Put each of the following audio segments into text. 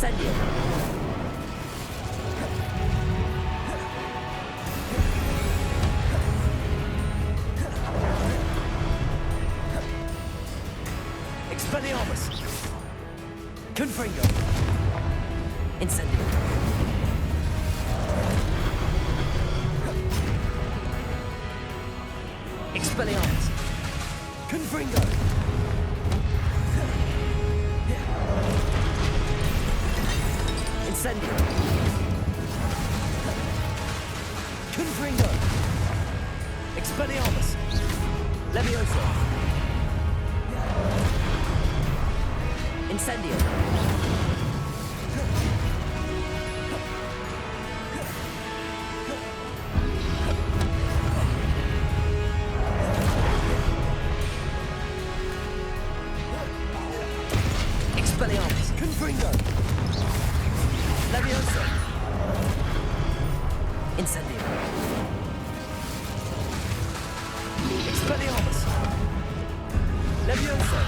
Incendio. Expelliarmus. Confringo. Incendio. Expelliarmus. Confringo. Incendio. Confringo. Expelliarmus. Levioso. Incendio. Expelliarmus. Confringo. Levioso. Incendio. Expelliarmus. Levioso.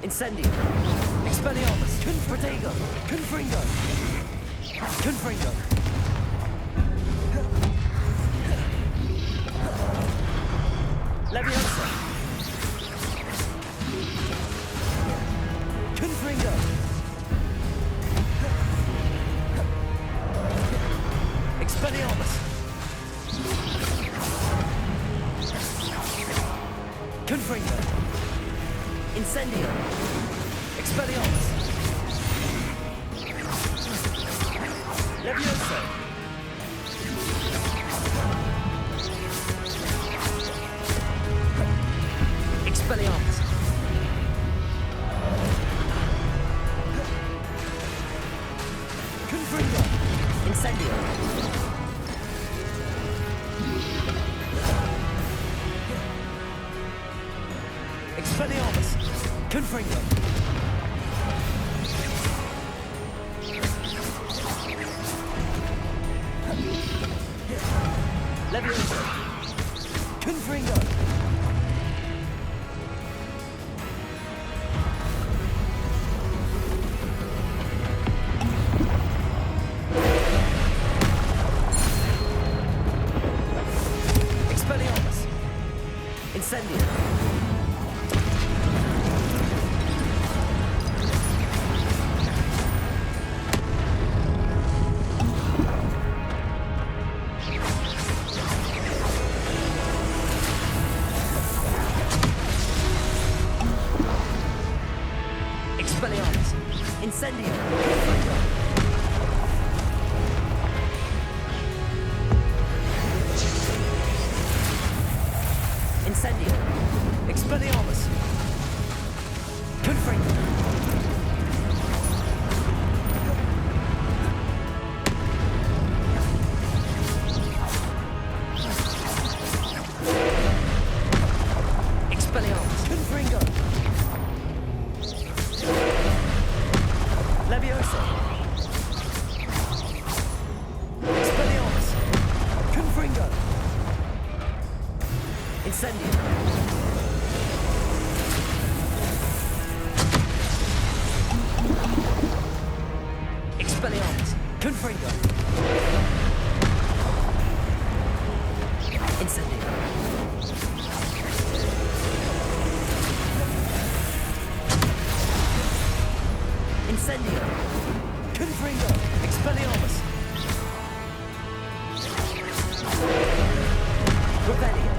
Incendio. Expelliarmus. Protego. Confringo. Confringo. Levioso. Confringo. Expelliarmus. Confringo. Incendio. Expelliarmus. Levioso. Expelliarmus. Confringo. Incendio. Expelliarmus. Confringo. Levioso. Confringo. Expelliarmus. Incendio. Expelliarmus. Incendio. Confringo. Incendio. Expelliarmus. Confringo. Expelliarmus. Confringo. Levioso. Expelliarmus. Confringo. Incendio. Expelliarmus. Confringo. Incendio. Incendio. Confringo. Expelliarmus. Revelio.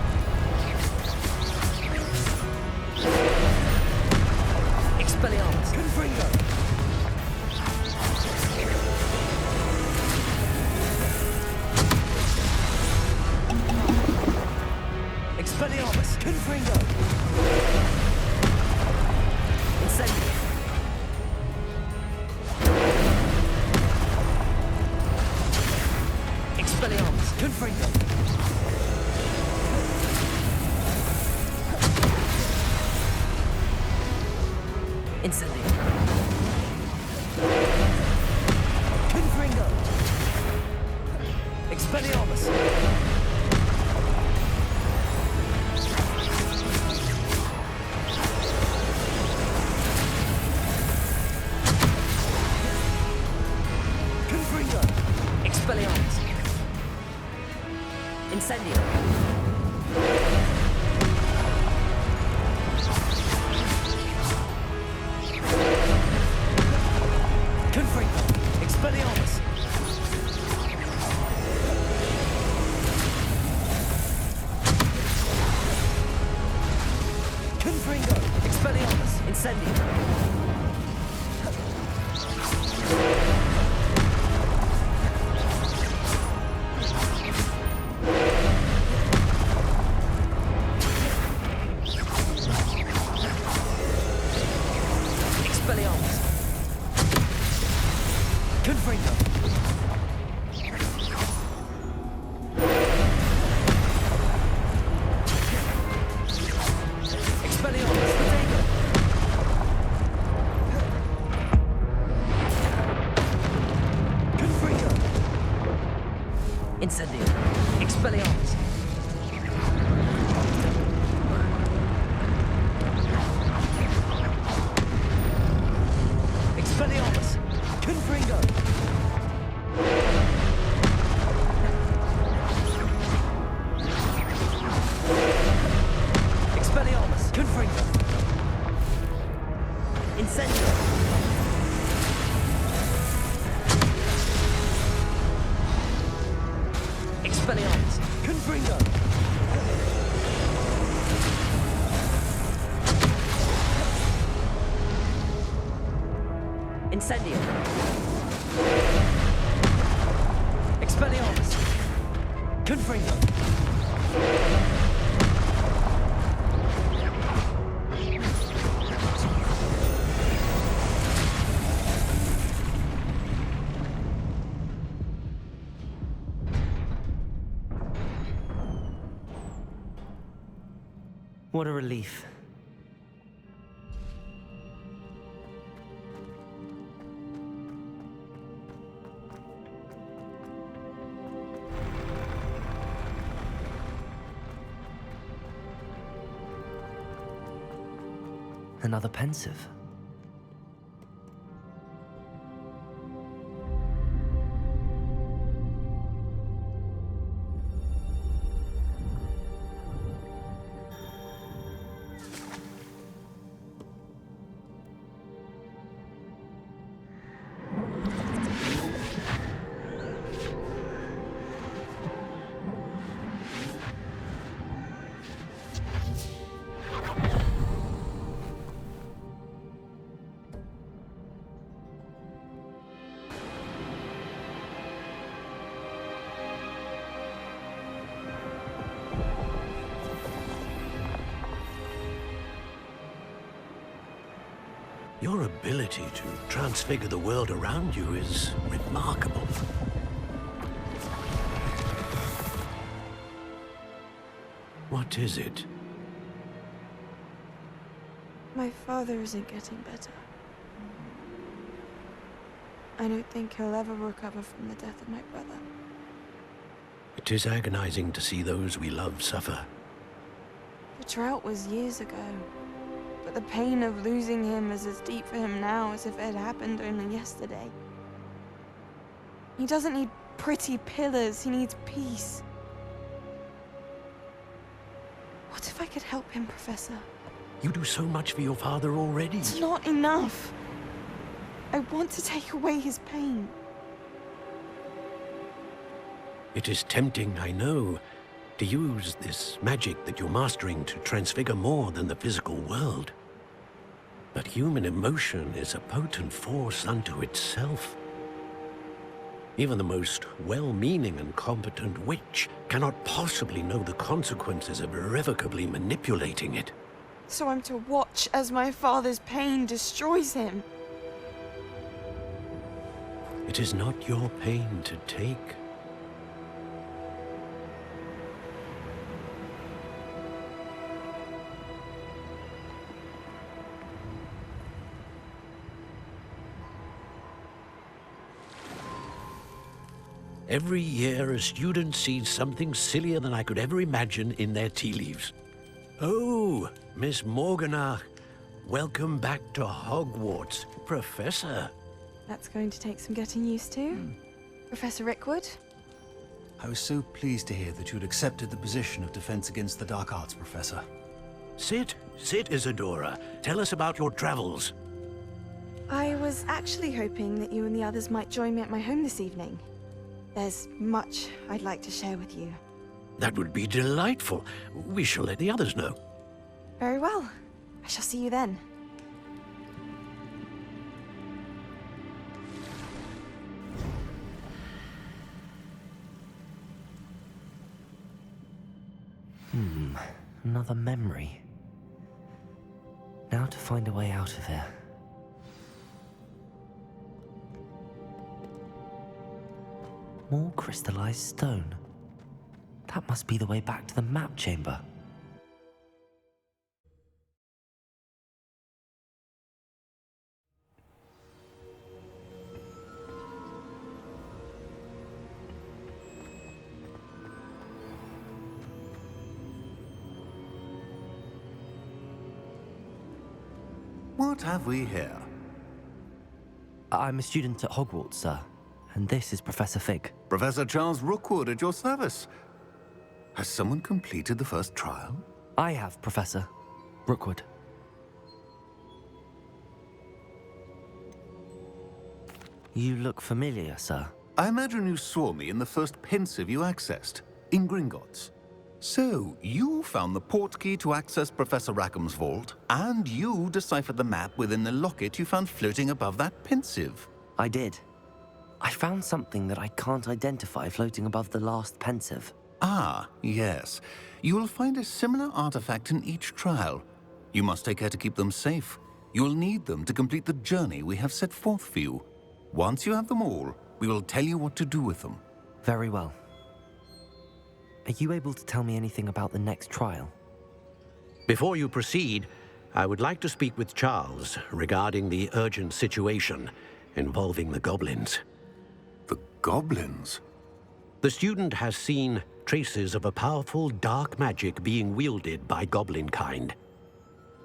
Expelliarmus. Confringo. Expelliarmus. Confringo. Incendio. Expelliarmus. Confringo. Incendio. Confringo. Expelliarmus. Expelliarmus. Incendio. Confringo. Expelliarmus. Confringo. Expelliarmus. Incendio. Expelliarmus. Confringo. Expelliarmus. Potato. Confringo. Incendio. Expelliarmus. Expelliarmus. Confringo. Expelliarmus. Confringo. Incendio. Expelliarmus. Confringo. Incendio. Expelliarmus. Confringo. What a relief. Another pensive. Your ability to transfigure the world around you is remarkable. What is it? My father isn't getting better. I don't think he'll ever recover from the death of my brother. It is agonizing to see those we love suffer. The drought was years ago, but the pain of losing him is as deep for him now as if it had happened only yesterday. He doesn't need pretty pillars, he needs peace. What if I could help him, Professor? You do so much for your father already. It's not enough. I want to take away his pain. It is tempting, I know, to use this magic that you're mastering to transfigure more than the physical world. But human emotion is a potent force unto itself. Even the most well-meaning and competent witch cannot possibly know the consequences of irrevocably manipulating it. So I'm to watch as my father's pain destroys him. It is not your pain to take. Every year, a student sees something sillier than I could ever imagine in their tea leaves. Oh, Miss Morganach, welcome back to Hogwarts, Professor. That's going to take some getting used to. Professor Rickwood? I was so pleased to hear that you'd accepted the position of Defense Against the Dark Arts, Professor. Sit, Isadora. Tell us about your travels. I was actually hoping that you and the others might join me at my home this evening. There's much I'd like to share with you. That would be delightful. We shall let the others know. Very well. I shall see you then. Another memory. Now to find a way out of here. More crystallized stone. That must be the way back to the map chamber. What have we here? I'm a student at Hogwarts, sir. And this is Professor Fig. Professor Charles Rookwood at your service. Has someone completed the first trial? I have, Professor Rookwood. You look familiar, sir. I imagine you saw me in the first pensive you accessed, in Gringotts. So, you found the portkey to access Professor Rackham's vault, and you deciphered the map within the locket you found floating above that pensive. I did. I found something that I can't identify floating above the last pensive. Ah, yes. You will find a similar artifact in each trial. You must take care to keep them safe. You will need them to complete the journey we have set forth for you. Once you have them all, we will tell you what to do with them. Very well. Are you able to tell me anything about the next trial? Before you proceed, I would like to speak with Charles regarding the urgent situation involving the goblins. The goblins? The student has seen traces of a powerful dark magic being wielded by goblin kind.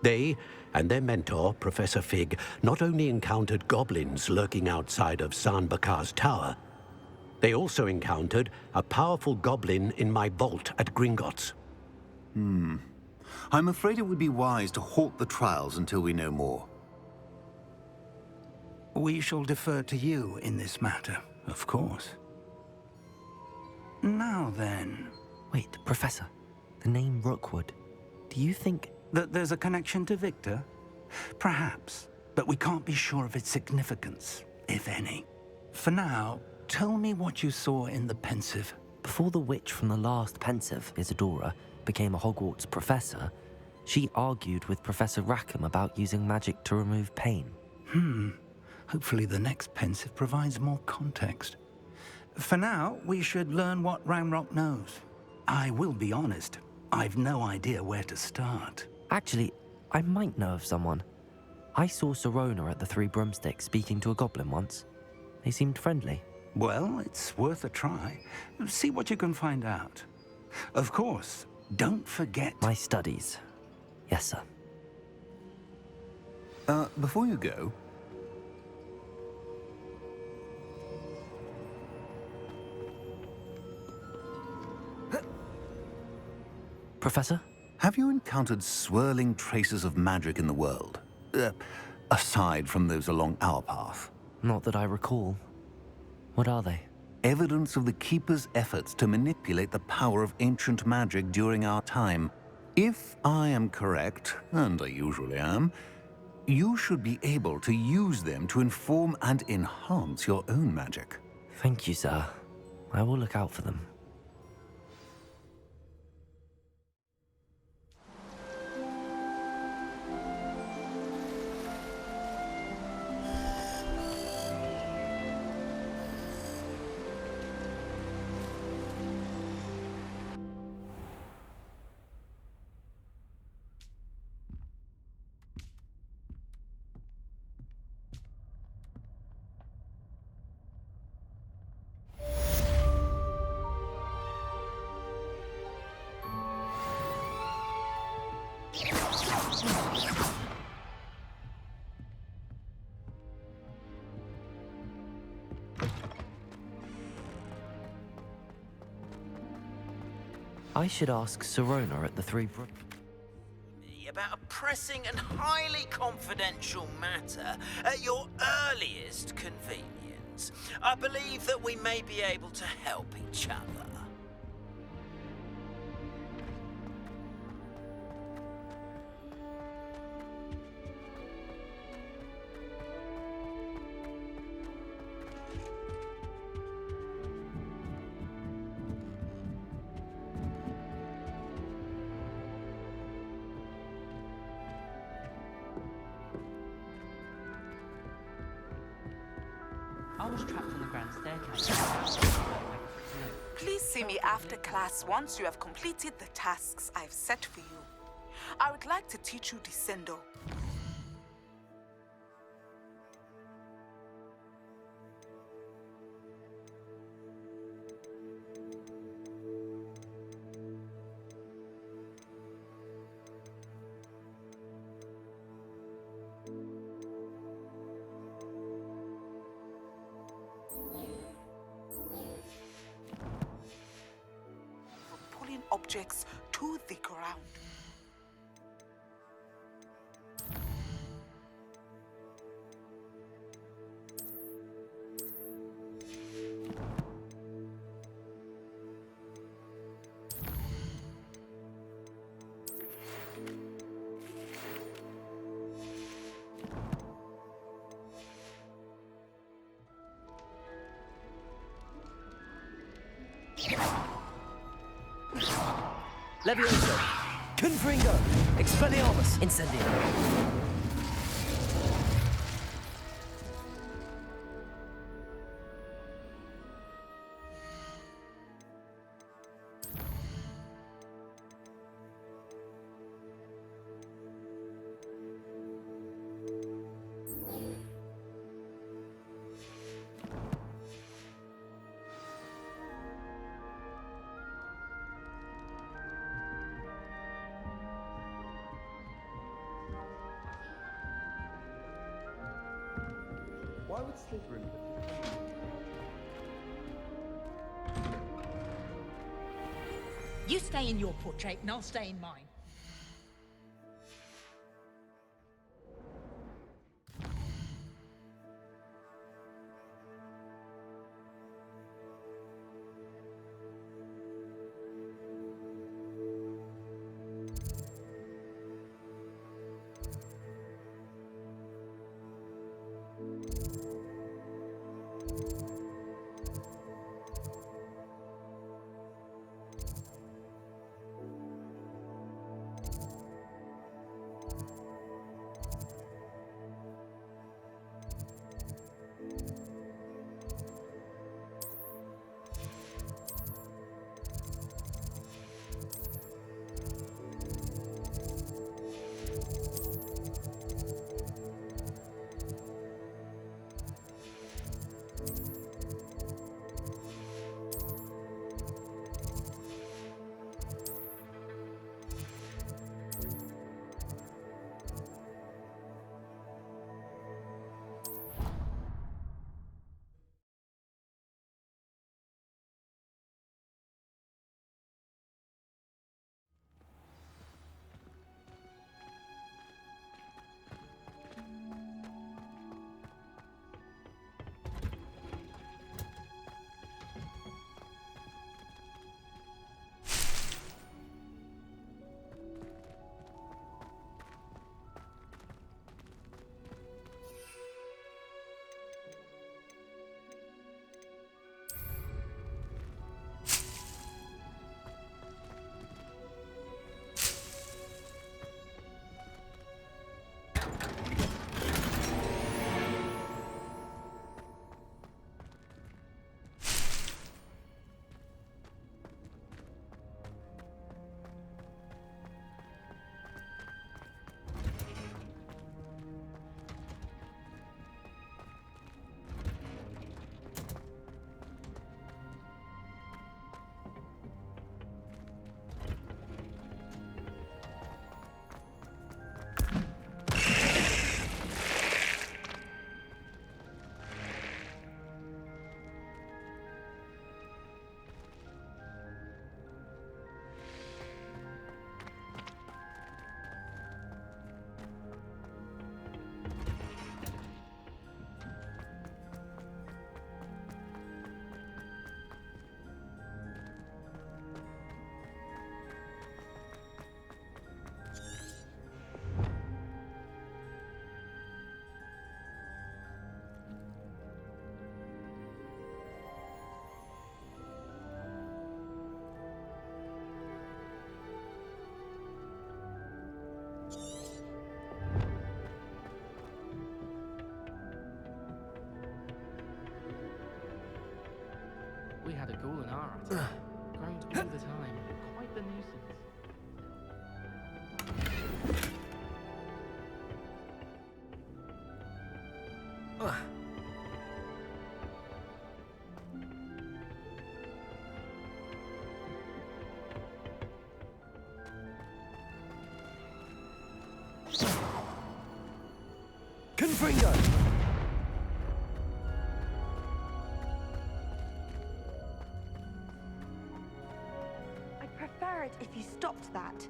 They and their mentor, Professor Fig, not only encountered goblins lurking outside of San Bakar's tower, they also encountered a powerful goblin in my vault at Gringotts. I'm afraid it would be wise to halt the trials until we know more. We shall defer to you in this matter, of course. Now then, Wait, Professor. The name Rookwood. Do you think... that there's a connection to Victor? Perhaps, but we can't be sure of its significance, if any. For now, tell me what you saw in the pensive. Before the witch from the last pensive, Isadora, became a Hogwarts professor, she argued with Professor Rackham about using magic to remove pain. Hopefully the next pensive provides more context. For now, we should learn what Ranrock knows. I will be honest, I've no idea where to start. Actually, I might know of someone. I saw Sirona at the Three Broomsticks speaking to a goblin once. They seemed friendly. Well, it's worth a try. See what you can find out. Of course, don't forget... My studies. Yes, sir. Before you go, Professor? have you encountered swirling traces of magic in the world? Aside from those along our path. Not that I recall. What are they? Evidence of the Keeper's efforts to manipulate the power of ancient magic during our time. If I am correct, and I usually am, you should be able to use them to inform and enhance your own magic. Thank you, sir. I will look out for them. I should ask Sirona at the Three Brook. About a pressing and highly confidential matter at your earliest convenience. I believe that we may be able to help each other. I was trapped on the grand staircase. Please see me after class once you have completed the tasks I've set for you. I would like to teach you Descendo. Pulling objects to the ground. Levioso! Confringo! Expelliarmus! Incendio! Why would Slytherin? You stay in your portrait and I'll stay in mine. We had a ghoul in our attic. Groaned all the time. Quite the nuisance. Confringo! I'd prefer it if you stopped that.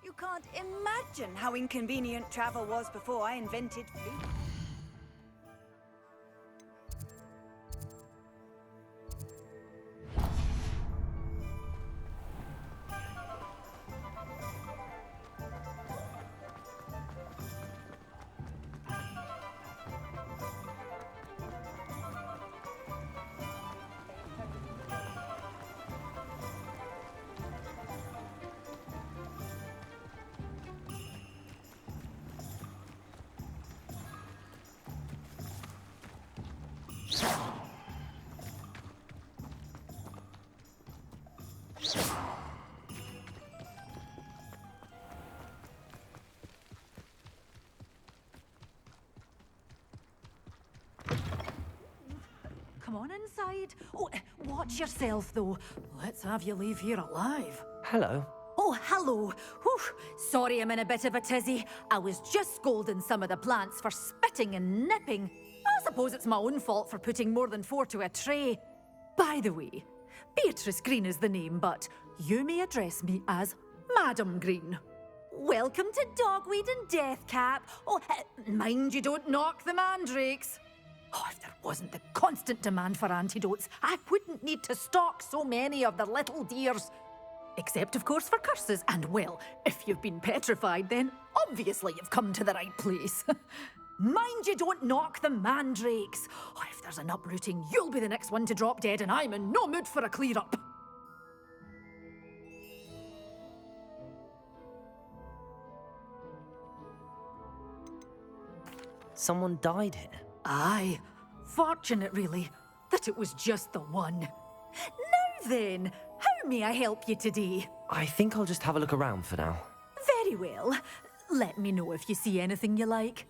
You can't imagine how inconvenient travel was before I invented fleet. Come on inside. Oh, watch yourself, though. Let's have you leave here alive. Hello. Oh, hello. Whew. Sorry I'm in a bit of a tizzy. I was just scolding some of the plants for spitting and nipping. I suppose it's my own fault for putting more than 4 to a tray. By the way, Beatrice Green is the name, but you may address me as Madam Green. welcome to Dogweed and Deathcap. Oh, mind you don't knock the mandrakes. Oh, if there wasn't the constant demand for antidotes, I wouldn't need to stock so many of the little dears. Except, of course, for curses. And, well, if you've been petrified, then obviously you've come to the right place. Mind you don't knock the mandrakes. Oh, if there's an uprooting, you'll be the next one to drop dead, and I'm in no mood for a clear-up. Someone died here. Aye. Fortunate, really, that it was just the one. Now then, how may I help you today? I think I'll just have a look around for now. Very well. Let me know if you see anything you like.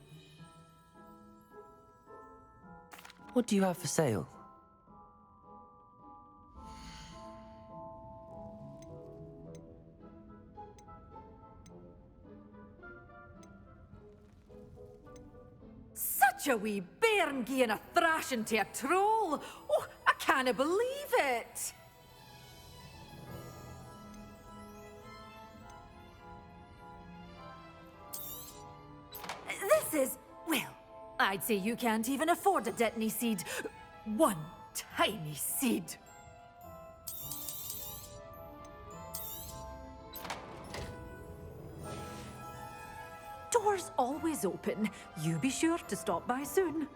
What do you have for sale? Such a wee bairn gieing a thrashing to a troll. Oh, I can't believe it. This is, well, I'd say you can't even afford a Dittany seed. One tiny seed. Doors always open. You be sure to stop by soon.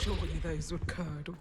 Surely those would curdle.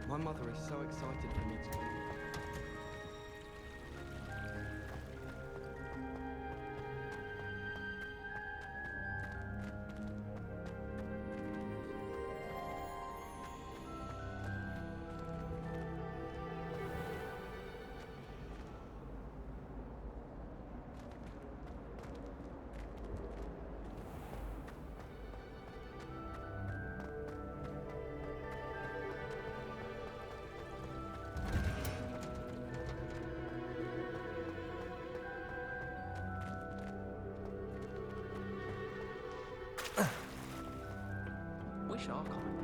My mother is so excited for me to... Wish our kind.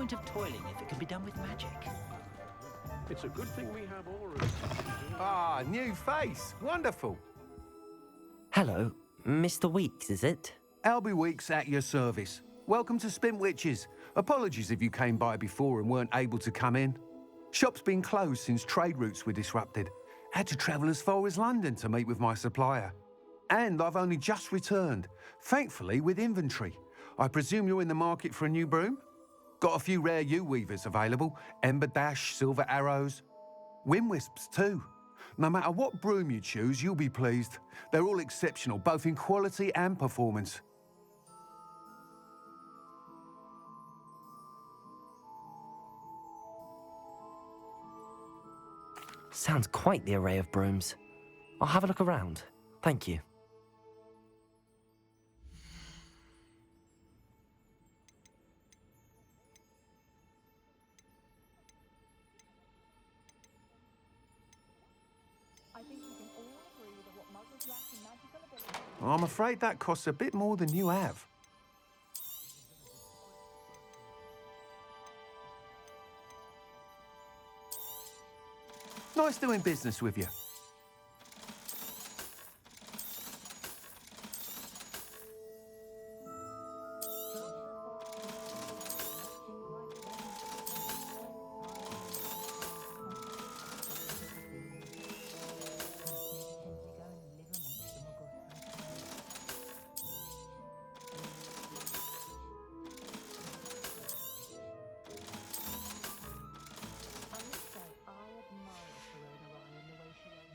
point of toiling if it can be done with magic? It's a good thing we have auras. Ah, new face. Wonderful. Hello, Mr. Weeks, is it? Albie Weeks at your service. Welcome to Spint Witches. Apologies if you came by before and weren't able to come in. Shop's been closed since trade routes were disrupted. Had to travel as far as London to meet with my supplier. And I've only just returned, thankfully with inventory. I presume you're in the market for a new broom? Got a few rare U-weavers available. Ember Dash, Silver Arrows. Wind Wisps too. No matter what broom you choose, you'll be pleased. They're all exceptional, both in quality and performance. Sounds quite the array of brooms. I'll have a look around. Thank you. I'm afraid that costs a bit more than you have. Nice doing business with you.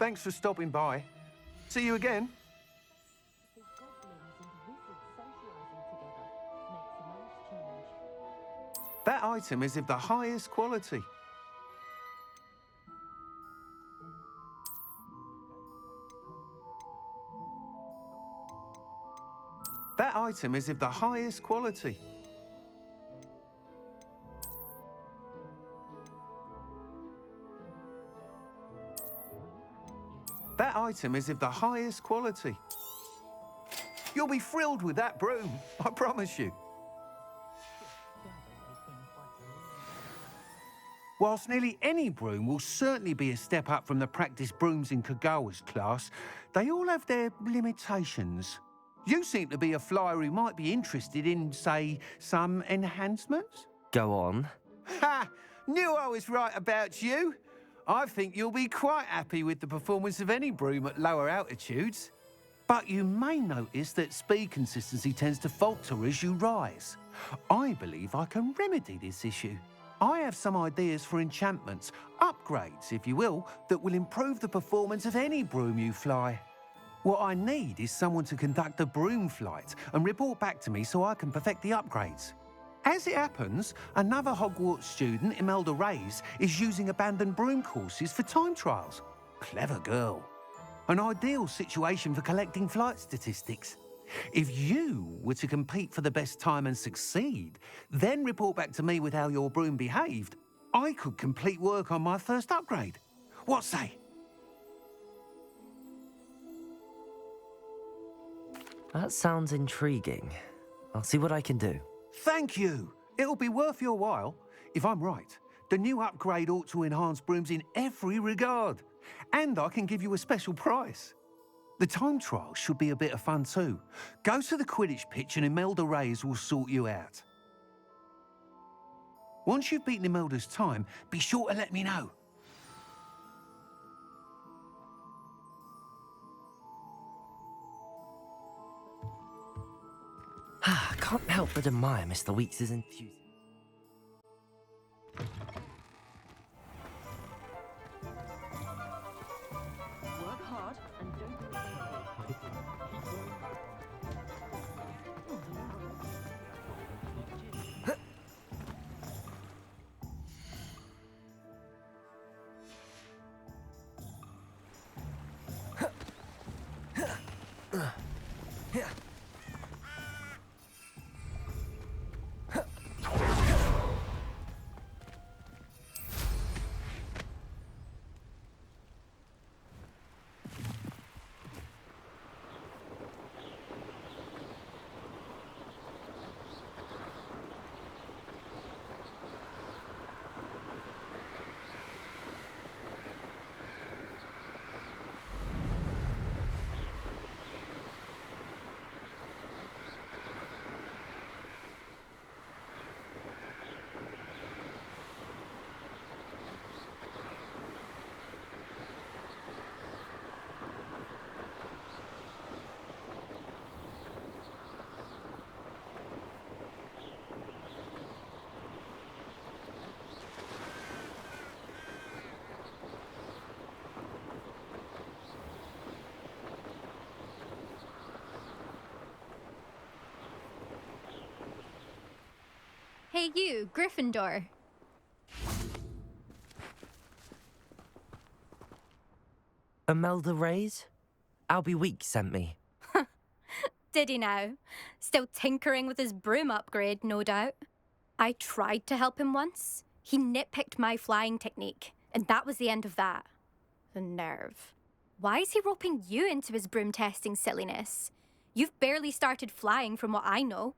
Thanks for stopping by. See you again. That item is of the highest quality. That item is of the highest quality. That item is of the highest quality. You'll be thrilled with that broom, I promise you. Whilst nearly any broom will certainly be a step up from the practice brooms in Kagawa's class, they all have their limitations. You seem to be a flyer who might be interested in, say, some enhancements? Go on. Ha! Knew I was right about you. I think you'll be quite happy with the performance of any broom at lower altitudes. But you may notice that speed consistency tends to falter as you rise. I believe I can remedy this issue. I have some ideas for enchantments, upgrades, if you will, that will improve the performance of any broom you fly. What I need is someone to conduct a broom flight and report back to me so I can perfect the upgrades. As it happens, another Hogwarts student, Imelda Reyes, is using abandoned broom courses for time trials. Clever girl. An ideal situation for collecting flight statistics. If you were to compete for the best time and succeed, then report back to me with how your broom behaved, I could complete work on my first upgrade. What say? That sounds intriguing. I'll see what I can do. Thank you. It'll be worth your while. If I'm right, the new upgrade ought to enhance brooms in every regard. And I can give you a special price. The time trial should be a bit of fun too. Go to the Quidditch pitch and Imelda Reyes will sort you out. Once you've beaten Imelda's time, be sure to let me know. I can't help but admire Mr. Weeks' enthusiasm. Work hard and don't be Hey you, Gryffindor. Imelda Reyes? Albie Weeks sent me. Did he now? Still tinkering with his broom upgrade, no doubt. I tried to help him once. He nitpicked my flying technique, and that was the end of that. The nerve. Why is he roping you into his broom testing silliness? You've barely started flying from what I know.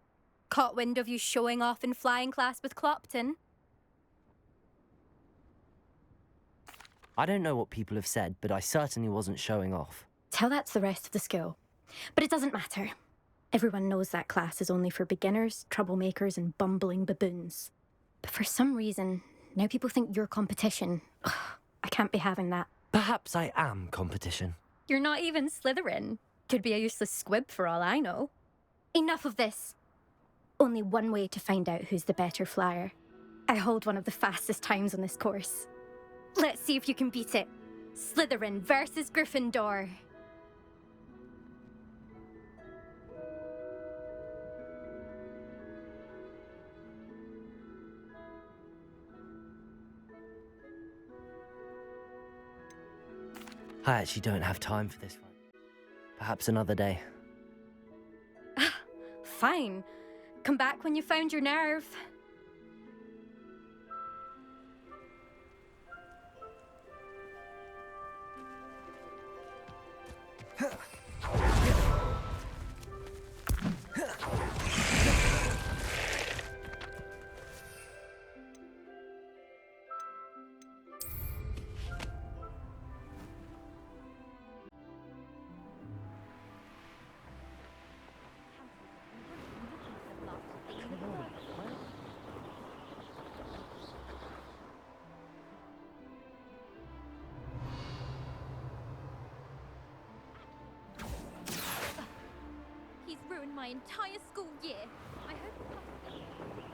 Caught wind of you showing off in flying class with Clopton. I don't know what people have said, but I certainly wasn't showing off. Tell that to the rest of the school. But it doesn't matter. Everyone knows that class is only for beginners, troublemakers, and bumbling baboons. But for some reason, now people think you're competition. Ugh, I can't be having that. Perhaps I am competition. You're not even Slytherin. Could be a useless squib for all I know. Enough of this. Only one way to find out who's the better flyer. I hold one of the fastest times on this course. Let's see if you can beat it. Slytherin versus Gryffindor. I actually don't have time for this one. Perhaps another day. Fine. Come back when you found your nerve. He's ruined my entire school year. I hope...